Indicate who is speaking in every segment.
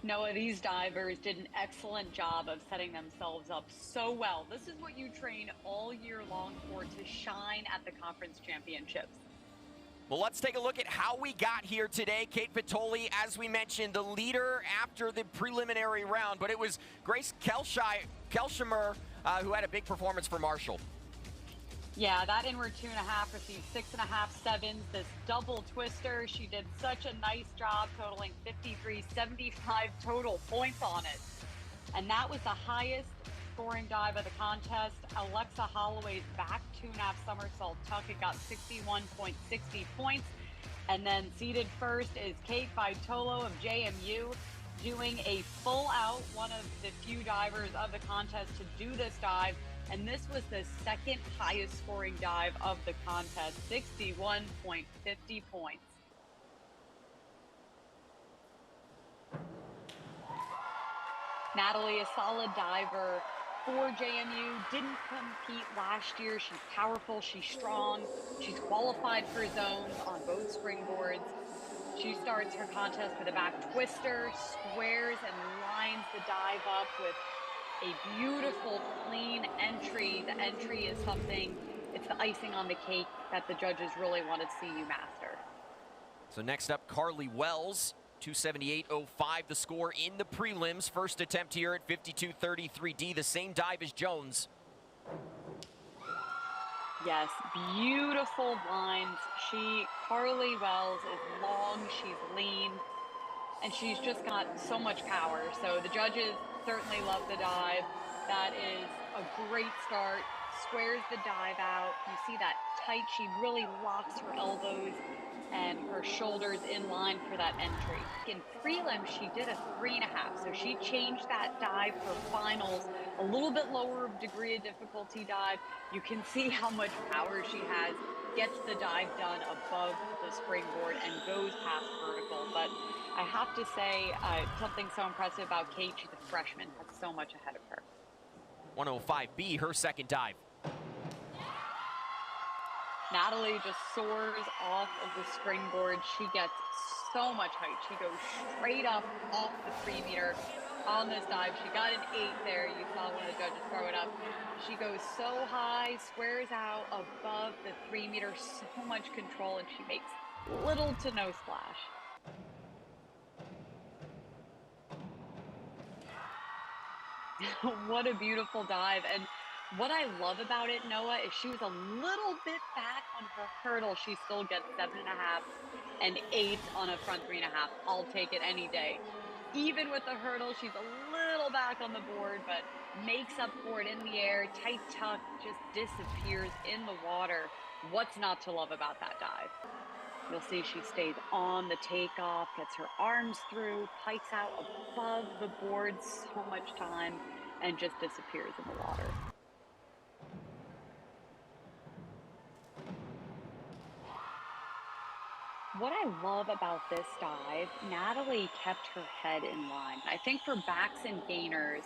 Speaker 1: Noah, these divers did an excellent job of setting themselves up so well. This is what you train all year long for, to shine at the conference championships.
Speaker 2: Well, let's take a look at how we got here today. Kate Vitoli, as we mentioned, the leader after the preliminary round, but it was Grace Kelshimer who had a big performance for Marshall.
Speaker 1: Yeah, that inward 2.5 received 6.5 sevens. This double twister, she did such a nice job, totaling 53.75 total points on it. And that was the highest scoring dive of the contest. Alexa Holloway's back 2.5 somersault tuck, it got 61.60 points. And then seated first is Kate Vitolo of JMU, doing a full out, one of the few divers of the contest to do this dive. And this was the second highest scoring dive of the contest, 61.50 points. Natalie, a solid diver for JMU, didn't compete last year. She's powerful, she's strong, she's qualified for zones on both springboards. She starts her contest with a back twister, squares and lines the dive up with a beautiful, clean entry. The entry is something, it's the icing on the cake that the judges really want to see you master.
Speaker 2: So next up, Carly Wells, 278.05 the score in the prelims. First attempt here at 52.33D, the same dive as Jones.
Speaker 1: Yes, beautiful lines. Carly Wells is long, she's lean, and she's just got so much power. So the judges certainly love the dive. That is a great start. Squares the dive out. You see that tight, she really locks her elbows and her shoulders in line for that entry. In prelim, she did a 3.5, so she changed that dive for finals, a little bit lower degree of difficulty dive. You can see how much power she has, gets the dive done above the springboard and goes past vertical. But I have to say, something so impressive about Kate, she's a freshman, has so much ahead of her.
Speaker 2: 105B, her second dive.
Speaker 1: Natalie just soars off of the springboard. She gets so much height. She goes straight up off the 3 meter on this dive. She got an 8 there. You saw one of the judges throw it up. She goes so high, squares out above the 3 meter, so much control, and she makes little to no splash. What a beautiful dive. And what I love about it, Noah, is she was a little bit back on her hurdle. She still gets 7.5 and 8 on a front 3.5. I'll take it any day. Even with the hurdle, she's a little back on the board, but makes up for it in the air. Tight tuck, just disappears in the water. What's not to love about that dive? You'll see she stays on the takeoff, gets her arms through, pikes out above the board so much time, and just disappears in the water. What I love about this dive, Natalie kept her head in line. I think for backs and gainers,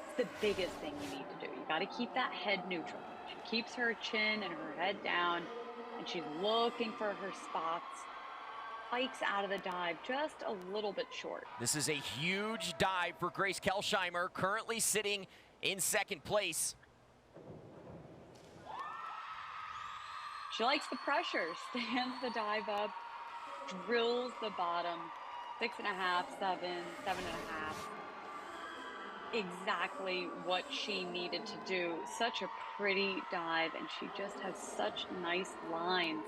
Speaker 1: it's the biggest thing you need to do. You got to keep that head neutral. She keeps her chin and her head down, and she's looking for her spots. Pikes out of the dive just a little bit short.
Speaker 2: This is a huge dive for Grace Kelshimer, currently sitting in second place.
Speaker 1: She likes the pressure, stands the dive up, drills the bottom, 6.5, 7, 7.5. Exactly what she needed to do. Such a pretty dive, and she just has such nice lines.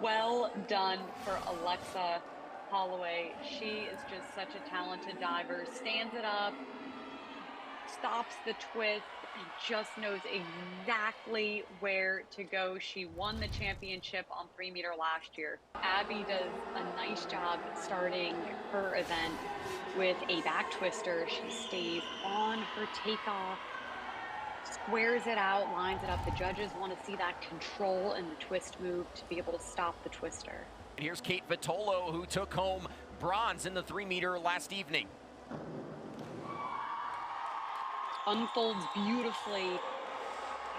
Speaker 1: Well done for Alexa Holloway. She is just such a talented diver. Stands it up, stops the twist, and just knows exactly where to go. She won the championship on 3 meter last year. Abby does a nice job starting her event with a back twister. She stays on her takeoff, squares it out, lines it up. The judges want to see that control in the twist move to be able to stop the twister.
Speaker 2: And here's Kate Vitolo, who took home bronze in the 3 meter last evening.
Speaker 1: Unfolds beautifully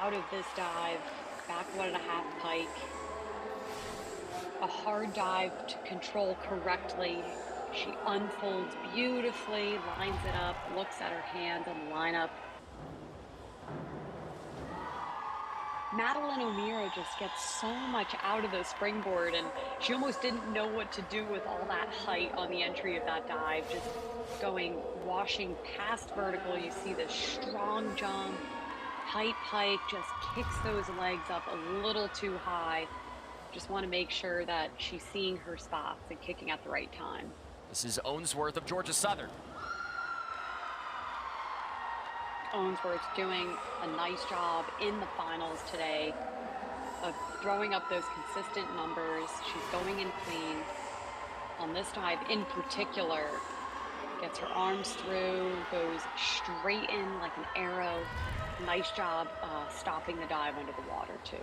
Speaker 1: out of this dive, back 1.5 pike. A hard dive to control correctly. She unfolds beautifully, lines it up, looks at her hands on the lineup. Madeline O'Meara just gets so much out of the springboard, and she almost didn't know what to do with all that height on the entry of that dive, just going, washing past vertical. You see this strong jump, tight pike, just kicks those legs up a little too high. Just want to make sure that she's seeing her spots and kicking at the right time.
Speaker 2: This is Owensworth of Georgia Southern.
Speaker 1: Owensworth doing a nice job in the finals today of throwing up those consistent numbers. She's going in clean. On this dive in particular, gets her arms through, goes straight in like an arrow. Nice job stopping the dive under the water too.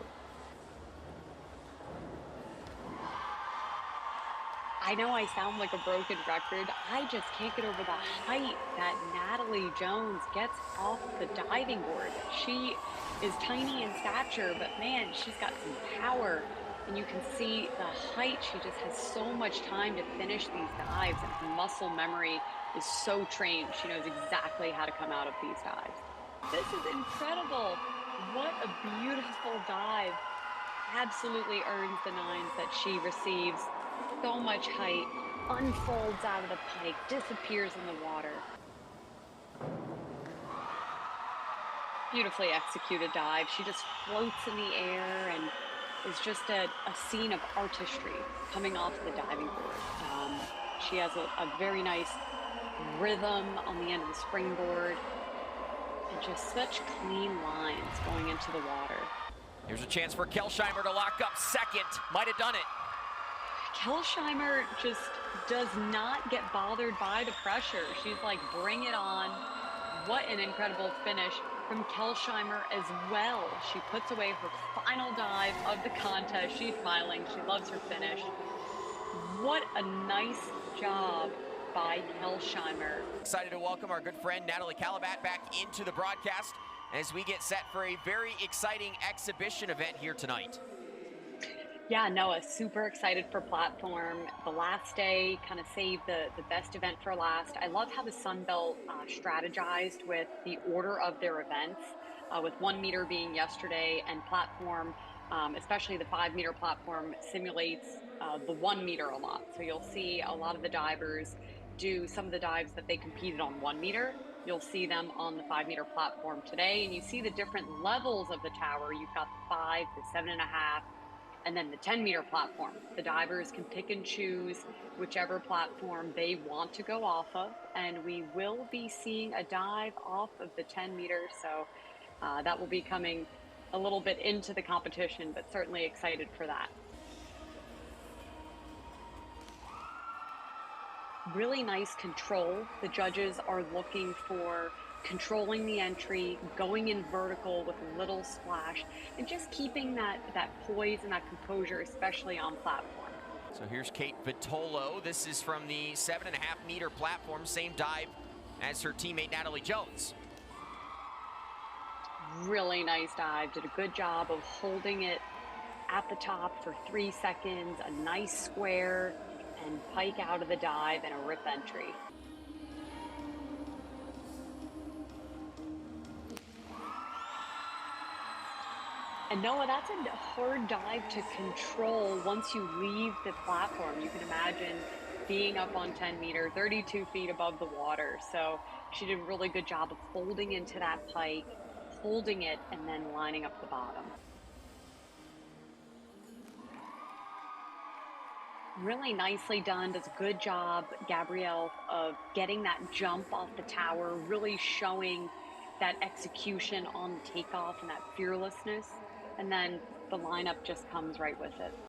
Speaker 1: I know I sound like a broken record. I just can't get over the height that Natalie Jones gets off the diving board. She is tiny in stature, but man, she's got some power. And you can see the height. She just has so much time to finish these dives, and her muscle memory is so trained. She knows exactly how to come out of these dives. This is incredible. What a beautiful dive. Absolutely earns the nines that she receives. So much height, unfolds out of the pike, disappears in the water. Beautifully executed dive. She just floats in the air and is just a scene of artistry coming off the diving board. She has a very nice rhythm on the end of the springboard and just such clean lines going into the water.
Speaker 2: Here's a chance for Kelsheimer to lock up second. Might have done it.
Speaker 1: Kelsheimer just does not get bothered by the pressure. She's like, bring it on. What an incredible finish from Kelsheimer as well. She puts away her final dive of the contest. She's smiling. She loves her finish. What a nice job by Kelsheimer.
Speaker 2: Excited to welcome our good friend Natalie Kalibat back into the broadcast as we get set for a very exciting exhibition event here tonight.
Speaker 1: Yeah, Noah, super excited for platform. The last day kind of saved the best event for last. I love how the Sunbelt strategized with the order of their events, with 1 meter being yesterday, and platform, especially the 5 meter platform, simulates the 1 meter a lot. So you'll see a lot of the divers do some of the dives that they competed on 1 meter. You'll see them on the 5 meter platform today, and you see the different levels of the tower. You've got the 5, the 7.5, and then the 10 meter platform. The divers can pick and choose whichever platform they want to go off of, and we will be seeing a dive off of the 10 meters, so that will be coming a little bit into the competition, but certainly excited for that. Really nice control. The judges are looking for controlling the entry, going in vertical with a little splash, and just keeping that poise and that composure, especially on platform.
Speaker 2: So here's Kate Vitolo. This is from the 7.5 meter platform, same dive as her teammate Natalie Jones.
Speaker 1: Really nice dive. Did a good job of holding it at the top for 3 seconds, a nice square, and pike out of the dive and a rip entry. And Noah, that's a hard dive to control once you leave the platform. You can imagine being up on 10 meter, 32 feet above the water. So she did a really good job of folding into that pike, holding it, and then lining up the bottom. Really nicely done, does a good job, Gabrielle, of getting that jump off the tower, really showing that execution on the takeoff and that fearlessness. And then the lineup just comes right with it.